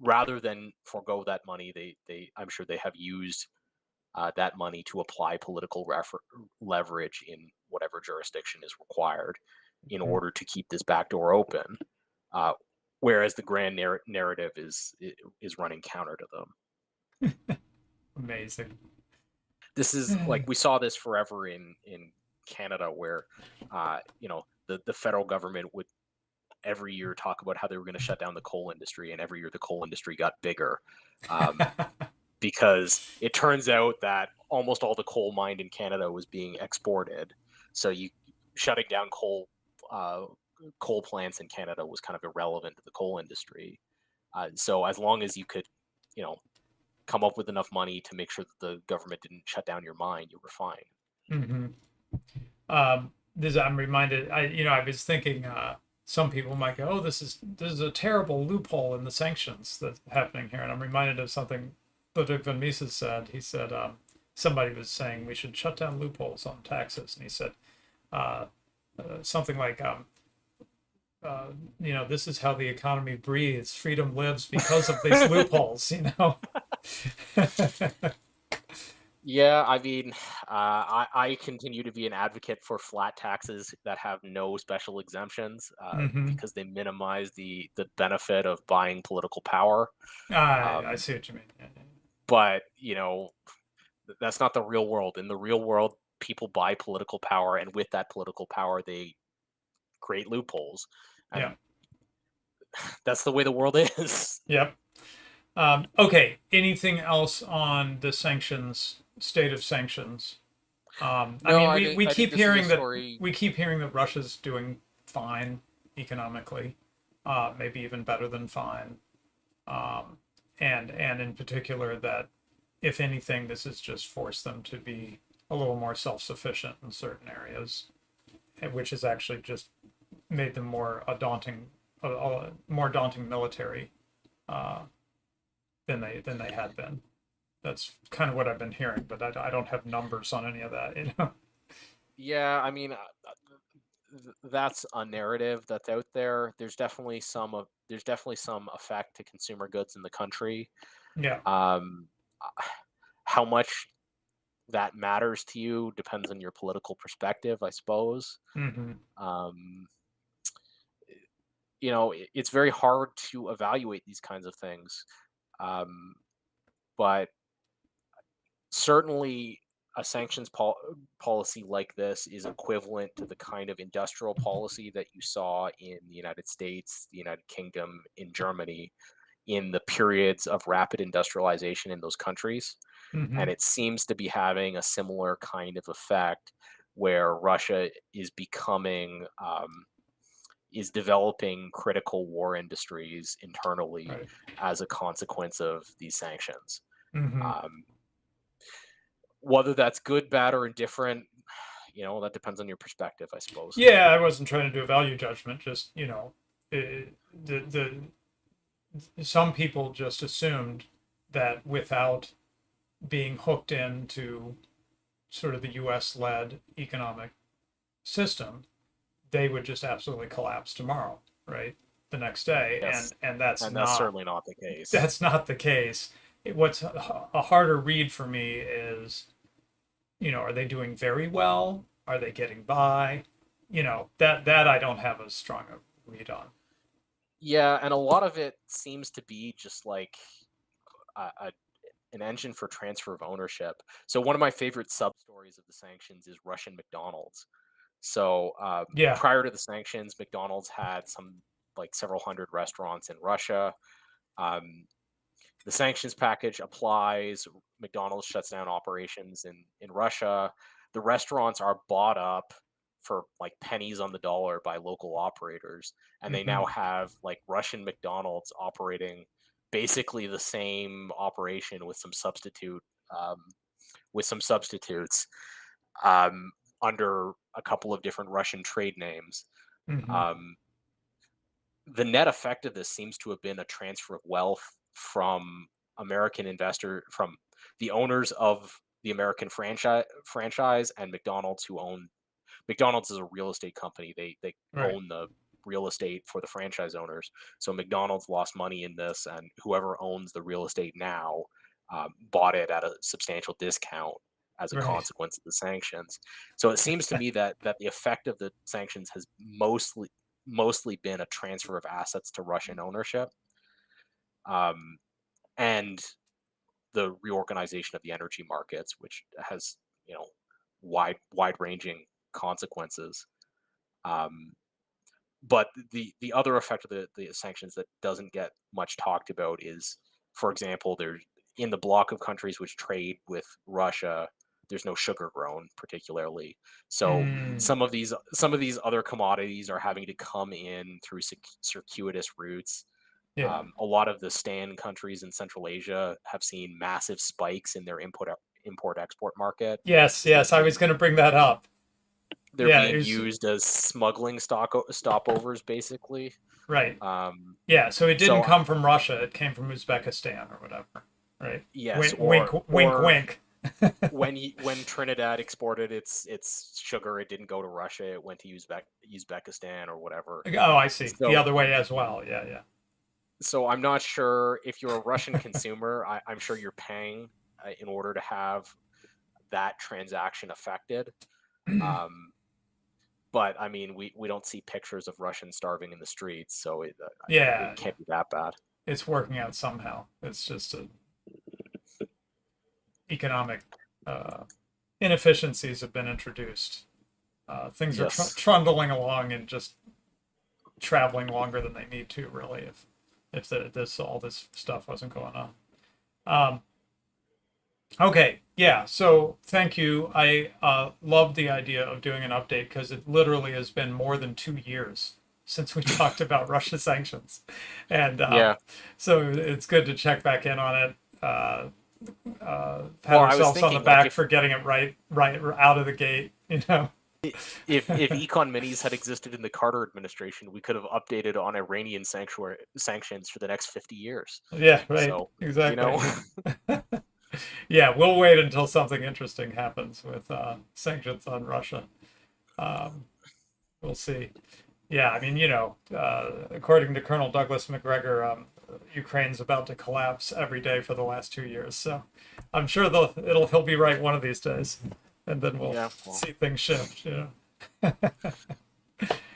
rather than forego that money, I'm sure they have used that money to apply political leverage in whatever jurisdiction is required in order to keep this back door open, whereas the grand narrative is running counter to them.
Amazing.
This is like, we saw this forever in Canada, where the federal government would every year talk about how they were going to shut down the coal industry, and every year the coal industry got bigger, because it turns out that almost all the coal mined in Canada was being exported. So you shutting down coal plants in Canada was kind of irrelevant to the coal industry. So as long as you could, come up with enough money to make sure that the government didn't shut down your mine, you were fine.
I'm reminded. I was thinking. Some people might go, "Oh, this is a terrible loophole in the sanctions that's happening here," and I'm reminded of something Ludwig von Mises said. He said somebody was saying we should shut down loopholes on taxes, and he said something like, this is how the economy breathes. Freedom lives because of these loopholes.
Yeah, I mean, I continue to be an advocate for flat taxes that have no special exemptions, because they minimize the benefit of buying political power.
I see what you mean. Yeah.
But that's not the real world. In the real world, people buy political power, and with that political power, they create loopholes, and that's the way the world is.
Yep. Okay. Anything else on the sanctions, state of sanctions? We keep hearing that Russia's doing fine economically, maybe even better than fine, and in particular that if anything, this has just forced them to be a little more self-sufficient in certain areas, which has actually just made them more daunting military than they had been. That's kind of what I've been hearing, but I don't have numbers on any of that.
Yeah, I mean, that's a narrative that's out there. There's definitely some effect to consumer goods in the country.
Yeah.
How much that matters to you depends on your political perspective, I suppose. It's very hard to evaluate these kinds of things, but certainly a sanctions policy like this is equivalent to the kind of industrial policy that you saw in the United States, the United Kingdom, in Germany, in the periods of rapid industrialization in those countries. And it seems to be having a similar kind of effect, where Russia is developing critical war industries internally as a consequence of these sanctions. Whether that's good, bad, or indifferent, that depends on your perspective, I suppose.
Yeah, I wasn't trying to do a value judgment. Just some people just assumed that without being hooked into sort of the U.S.-led economic system, they would just absolutely collapse tomorrow, right? The next day,
Yes.
and that's
certainly not the case.
That's not the case. What's a harder read for me is, are they doing very well? Are they getting by? That I don't have a strong read on.
Yeah, and a lot of it seems to be just like an engine for transfer of ownership. So one of my favorite sub-stories of the sanctions is Russian McDonald's. So prior to the sanctions, McDonald's had several hundred restaurants in Russia. The sanctions package applies. McDonald's shuts down operations in Russia. The restaurants are bought up for like pennies on the dollar by local operators, and they now have like Russian McDonald's operating basically the same operation with some substitutes under a couple of different Russian trade names. The net effect of this seems to have been a transfer of wealth from from the owners of the American franchise and McDonald's, McDonald's is a real estate company. They own the real estate for the franchise owners. So McDonald's lost money in this, and whoever owns the real estate now bought it at a substantial discount as a
Right.
consequence of the sanctions. So it seems to me that the effect of the sanctions has mostly been a transfer of assets to Russian ownership, um, and the reorganization of the energy markets, which has, you know, wide ranging consequences. Um, but the other effect of the sanctions that doesn't get much talked about is, for example, there's in the bloc of countries which trade with Russia, there's no sugar grown particularly. So
Mm,
some of these other commodities are having to come in through circuitous routes.
yeah.
A lot of the stand countries in Central Asia have seen massive spikes in their import export market.
Yes,
So
yes. I was going to bring that up.
they're
Yeah, it
being
was
used as smuggling stopovers, basically.
right.
Um,
Yeah, so it didn't
so
come from Russia. It came from Uzbekistan or whatever. Right.
yes,
Wink, wink, wink,
or
wink.
when Trinidad exported its sugar, it didn't go to Russia; it went to Uzbekistan or whatever.
Oh, I see. The
So
other way as well. Yeah, yeah.
so I'm not sure if you're a Russian consumer. I'm sure you're paying in order to have that transaction affected. Um, but I mean, we don't see pictures of Russians starving in the streets, so it
Yeah, yeah.
can't be that bad.
It's working out somehow. It's just economic uh, inefficiencies have been introduced. Things are
Yes.
trundling along and just traveling longer than they need to, really, if this all this stuff wasn't going on. Um, okay, yeah. So thank you. I love the idea of doing an update because it literally has been more than 2 years since we talked about Russia sanctions, and
Yeah.
so it's good to check back in on it. Pat
Well, I was
ourselves on the
thinking, like,
back for getting it right out of the gate. You know.
if Econ Minis had existed in the Carter administration, we could have updated on Iranian sanctions for the next 50 years.
Yeah. Right.
So, you
Exactly.
know,
Yeah, we'll wait until something interesting happens with sanctions on Russia. Um, we'll see. Yeah, I mean, according to Colonel Douglas McGregor, Ukraine's about to collapse every day for the last 2 years. So I'm sure he'll be right one of these days, and then we'll
yeah. Well,
see things shift.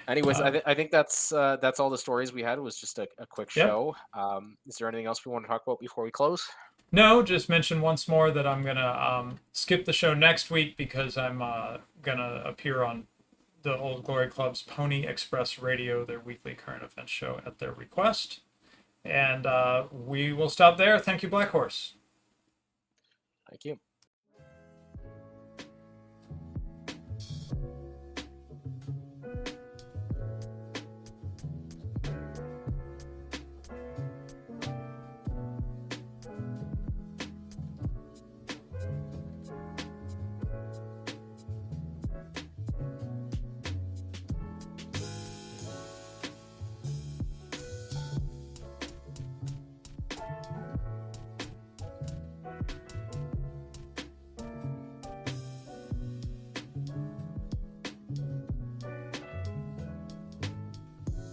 anyways,
Um,
I think that's all the stories we had. It was just a quick
yep.
show. Is there anything else we want to talk about before we close?
No, just mention once more that I'm gonna skip the show next week because I'm gonna appear on the Old Glory Club's Pony Express Radio, their weekly current event show at their request. And we will stop there. Thank you, Black Horse.
Thank you.